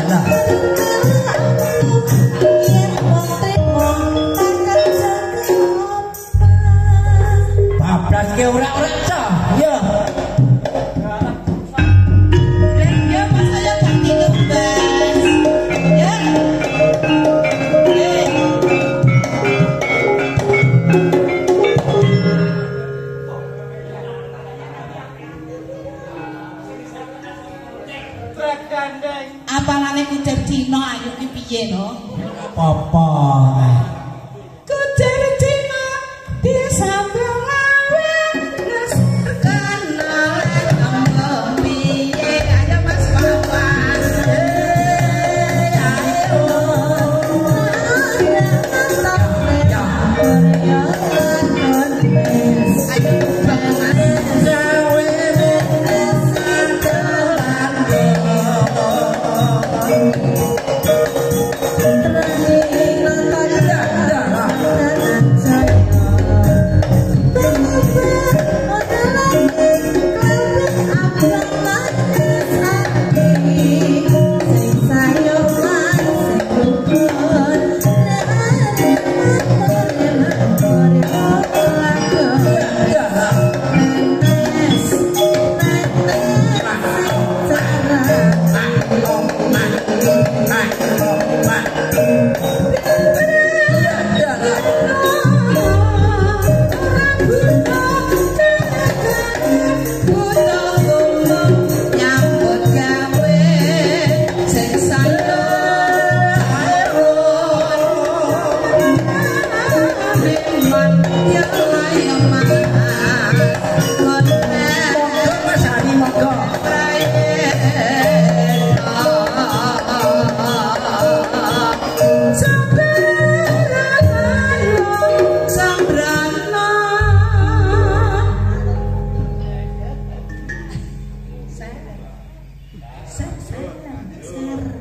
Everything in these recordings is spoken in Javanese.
lah. Bablas ke ora-ora cah. Ya. Ya Mas saya ganti tugas. Ya. Apalane kucing Cina ayo ki piye no? Apa? Kucing Cina disambung lawe terus kenal ngomong piye ayo Mas Papas.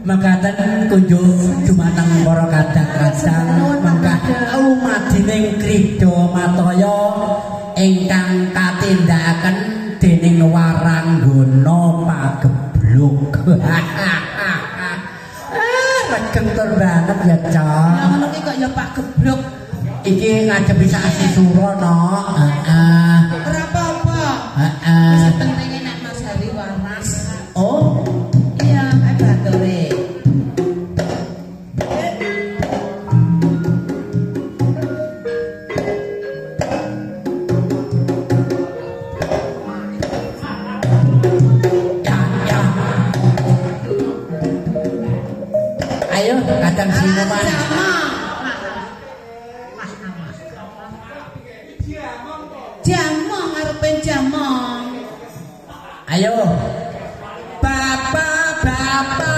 Makaten kunjung jumateng para kadang-kadang mangkah umadining krida mataya ingkang katindakaken dening Waranggana Pagebluk. Regeng tur banget ya, Cak. Ya ngono ki kok ya Pak Gebluk. Iki ngadepi Sasi Sura no. Ora apa-apa. Wis pentinge nek Mas Hari waras. Oh, Iya, ae bature. ayo kadang sinuman. Jamong ngarepe jamong. Ayo. Bapak-bapak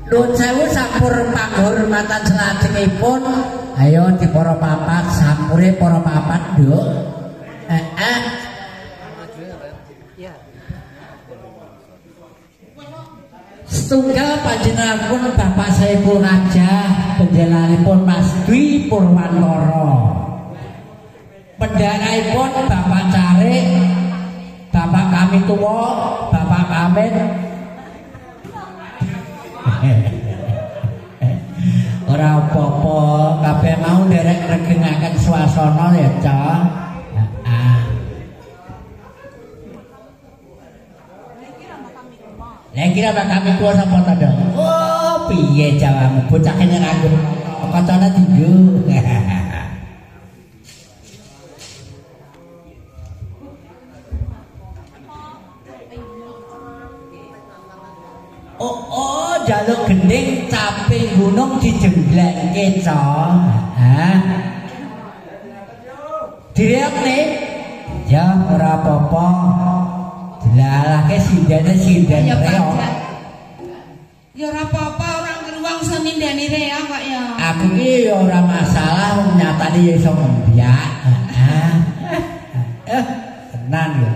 Nuwun sewu sampur panghormatan selajengipun. Ayo di para papat sampure para papat, Nduk. Setunggal panjenenganipun Bapak Saiful Raja, penjelanipun Mas Dwi Purwantara. Pendhanaipun Bapak Carik, Bapak kami tuwa, Bapak Kamit. Ora apa-apa, kabeh mau nderek regengaken swasana ya, Cak. Lah kira kami tuwa sapa ta, Dok? Oh, piye jawamu? Bocah kene nganggo kacana tinggo. Oh, jaluk gending caping gunung dijenggleke, Cok. Direkne? Ya ora apa-apa. Dilalahke sindene sinden reok. Ya ora apa-apa, orang keluang iso nindani rea kok ya. Aku iki ya ora masalah wong nyatane ya iso ngembyak. Tenan ya.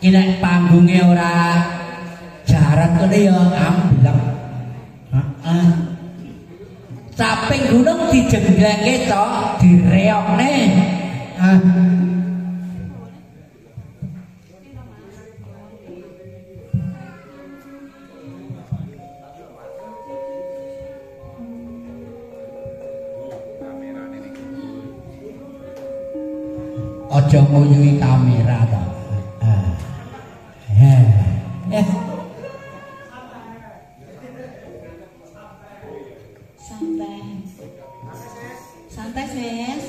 Iki nek panggunge ora jarat kene ya amblek. Heeh. Saping gunung dijenglengke tok, direokne. Aja nguyuhi kamera to. Santai. Santai, Fes.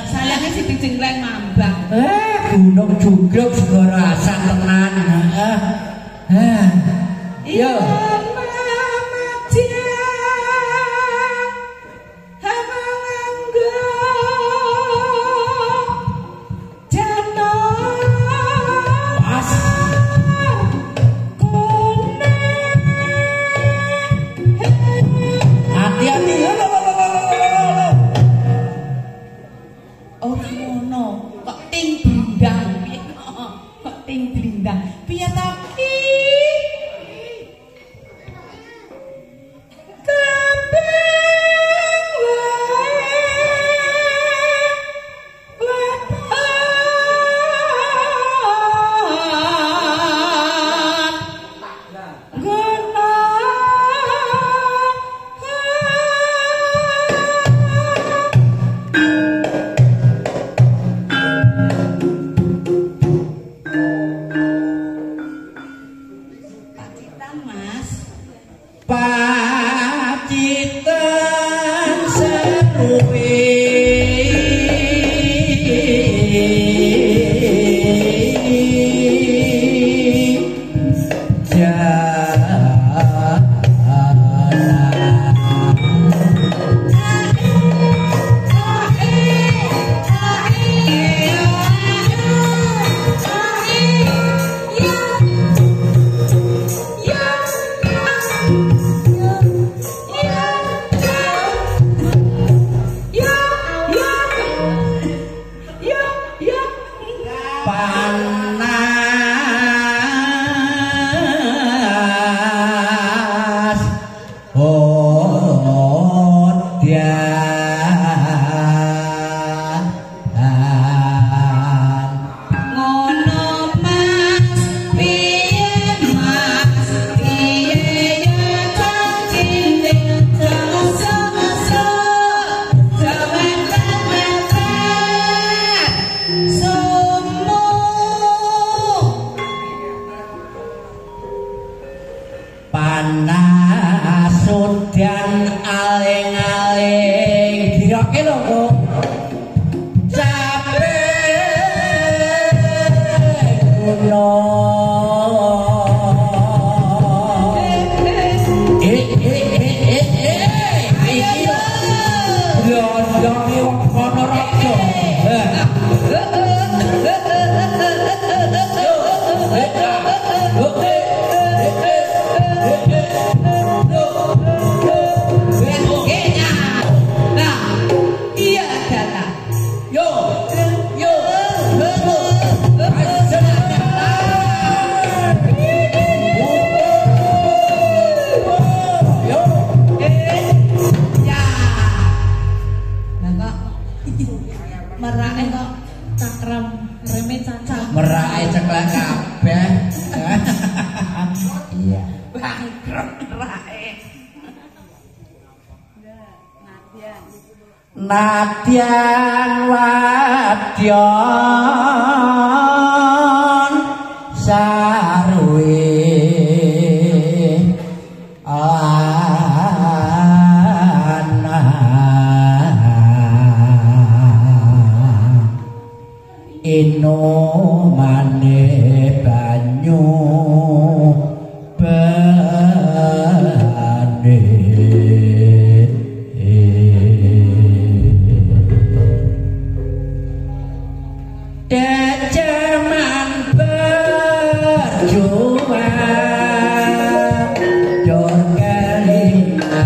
Sayangnya si dijengkleng mambang. Gunung jugruk segara asam tenan. Yo. Nadyan wadyon ino mane banyu bane dajaman berjuang dor kelingan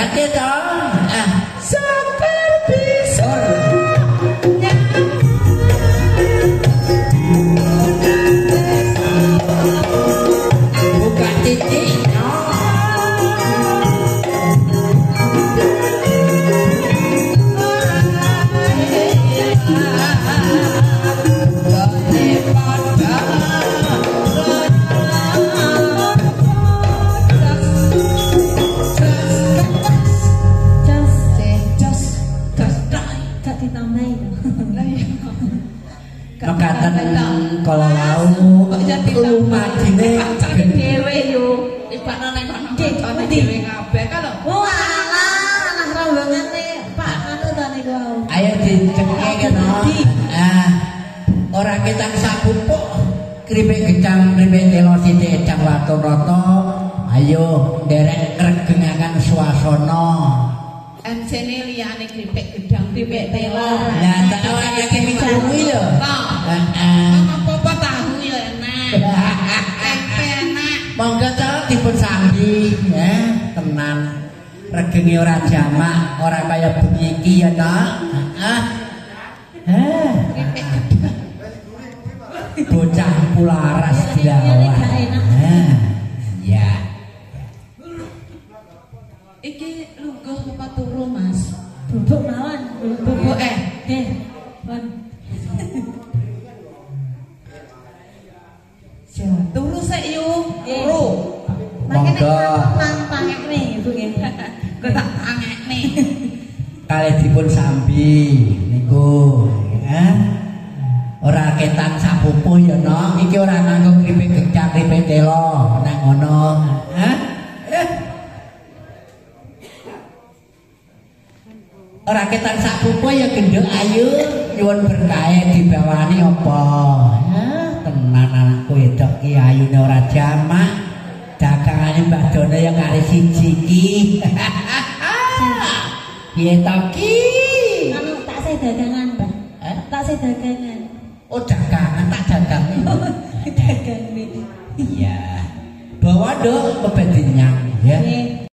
Oke toh. Sabar bisa. Buka titik. Makaten kalau lau lumajine dhewe yo ibane nang kono dene dhewe kabeh kalau alah rombongane Pak anu to niku ayo dicengke kena ora ketang sapupuk kripik gecang kripik telo sithik edang watun rata ayo nderek regengaken swasana encene liyane kripik gedang kripik telo lah tak ora iki micuwi lho apa tahu ya enak tempe enak monggo to dipun sambi ya tenan regenge ora jamak ora kaya bengi iki ya to kripik gedang bocah pularas dilawan ya iki lungguh apa turu Mas bubuk mawon bubuk pun turu sik yo turu monggo pangekne Ibu nggih kok tak angekne kalih dipun sambi niku ora ketan sapupuh ya no iki ora nganggo kripik gecang kripik telo nang ngono ora ketan sapupuh ya genduk ayu nyuwun berkahe dibawani apa tenan anakku wedok ki ayune ora jamak dagangane Mbah Dono ya kari siji ki piye to ki anu tak sih dagangan Mbah tak sih dagangan oh dagangan tak dagang dagang iya bawa dong kepentingan ya